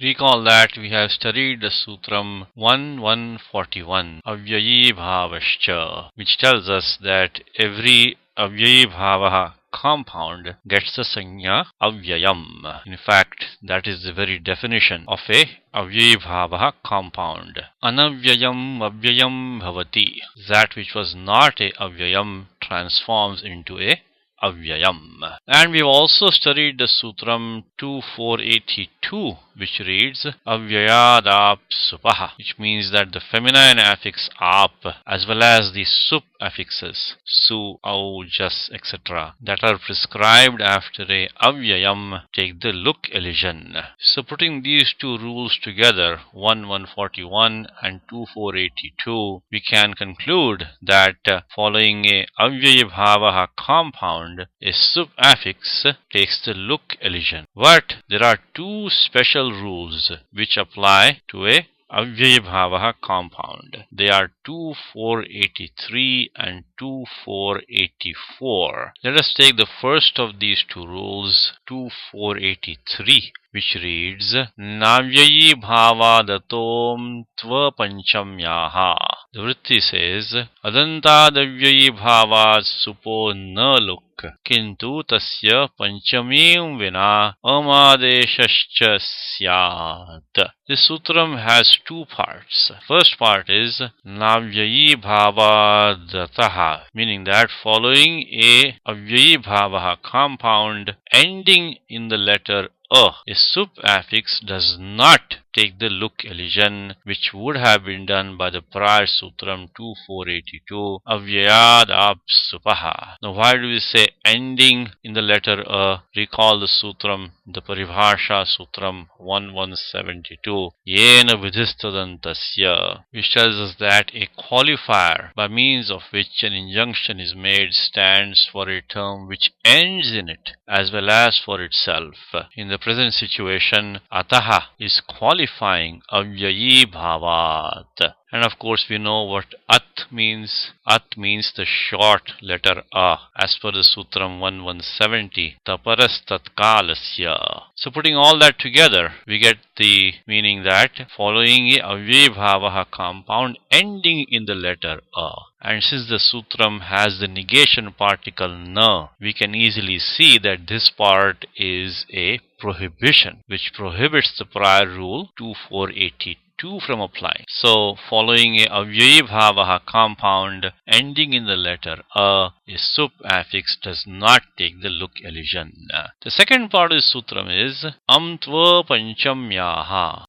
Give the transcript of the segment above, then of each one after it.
Recall that we have studied the Sutram 1141, Avyayi Bhavascha, which tells us that every Avyayi Bhavaha compound gets the sanya avyayam. In fact, that is the very definition of a avyayi bhavaha compound. Anavyayam avyayam bhavati. That which was not a avyayam transforms into a avyayam. And we've also studied the Sutram 2482, which reads avyayadap supaha, which means that the feminine affix ap as well as the sup affixes su, au, jas, etc. that are prescribed after a avyayam take the look elision. So putting these two rules together, 1141 and 2482, we can conclude that following a avyayi bhavaha compound, a sup affix takes the look elision. But there are two special rules which apply to a avyayi bhavaha compound. They are 2483 and 2484. Let us take the first of these two rules, 2483, which reads Navyayi bhavadatom tva panchamyaha. The vritti says Adantadavyayi bhavad supo na luk kintu tasya panchamim vina amadeshascha syat. This sutram has two parts. First part is Navyayi bhavadataha, meaning that following a avyayi bhavaha compound ending in the letter a sup affix does not take the look elision, which would have been done by the prior sutram 2482, avyayad ap supaha. Now why do we say ending in the letter a? Recall the sutram, the paribhasha sutram 1172, yena vidhistadantasya, which tells us that a qualifier by means of which an injunction is made stands for a term which ends in it as well as for itself. In the present situation, ataha is qualifying avyayi bhavat. And of course we know what at means. At means the short letter a. As per the Sutram 1170, taparas tatkalasya. So putting all that together, we get the meaning that following a avyayi bhavaha compound ending in the letter a. And since the sutram has the negation particle na, we can easily see that this part is a prohibition, which prohibits the prior rule 2482 from applying. So, following a avyayi bhavaha compound ending in the letter a sup affix does not take the look elision. The second part of the sutram is tva panchamyaha,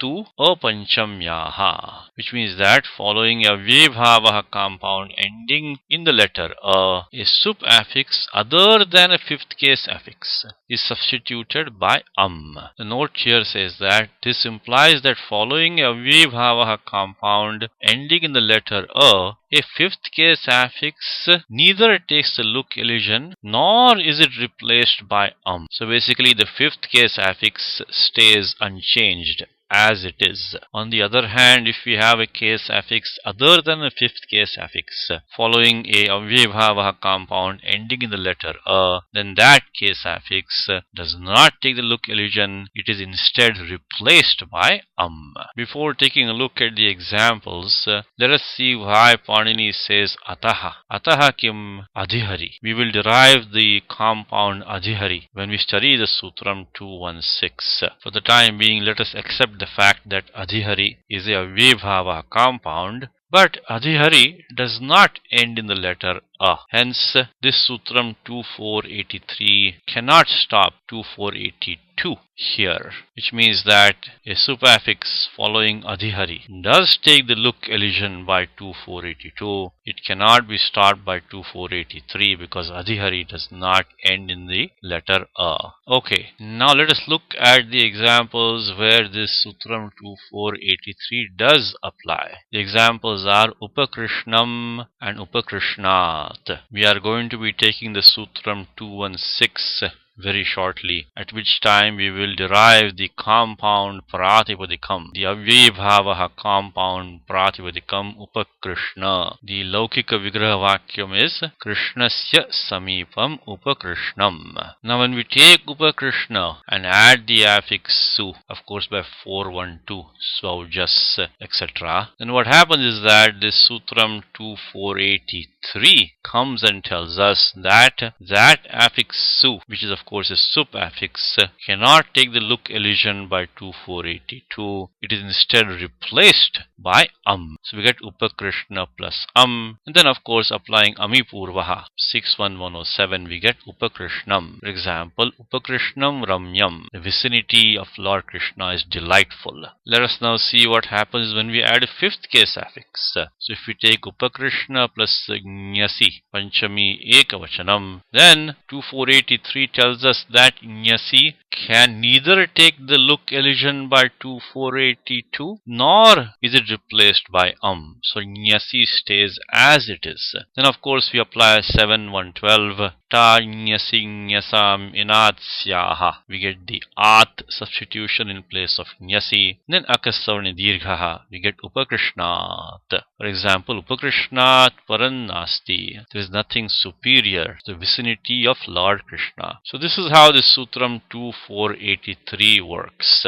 tu apanchamyaha, which means that following a avyayi bhavaha compound ending in the letter a sup affix other than a fifth case affix is substituted by The note here says that this implies that following a avyayi bhavaha compound ending in the letter a fifth case affix neither takes the look elision nor is it replaced by So basically the fifth case affix stays unchanged as it is. On the other hand, if we have a case affix other than a fifth case affix following a avyayi bhavaha compound ending in the letter a, then that case affix does not take the look elision. It is instead replaced by Before taking a look at the examples, let us see why Panini says ataha. Ataha kim adhihari. We will derive the compound adhihari when we study the Sutram 216. For the time being, let us accept the fact that adhihari is a avyayi bhavaha compound, but adhihari does not end in the letter a. Hence, this Sutram 2483 cannot stop 2482 here, which means that a sup affix following adhihari does take the look elision by 2482. It cannot be stopped by 2483 because adhihari does not end in the letter a. Okay, now let us look at the examples where this Sutram 2483 does apply. The examples are Upakrishnam and Upakrishnat. We are going to be taking the Sutram 216, very shortly, at which time we will derive the compound pratipadikam, the avyayabhavaha compound pratipadikam upakrishna. The Laukika Vigraha Vakyam is Krishnasya Samipam Upakrishnam. Now when we take Upakrishna and add the affix su, of course by 412, Svaujas, etc., then what happens is that this Sutram 2483 comes and tells us that affix su, which is of course a sup affix, cannot take the look elision by 2482. It is instead replaced by So we get Upakrishna plus and then of course applying Amipurvaha 61107 we get Upakrishnam. For example, Upakrishnam Ramyam. The vicinity of Lord Krishna is delightful. Let us now see what happens when we add a fifth case affix. So if we take Upakrishna plus Nyasi Panchami Ekavachanam, then 2483 tells us that Nyasi can neither take the look elision by 2482 nor is it replaced by So Nyasi stays as it is. Then of course we apply 7112 Ta Nyasi Nyasam Inatsyaha. We get the At substitution in place of Nyasi. Then Akasavani Dirghaha. We get Upakrishnat. For example, Upakrishnat Parannasti. There is nothing superior to the vicinity of Lord Krishna. So this is how the Sutram 2483 works.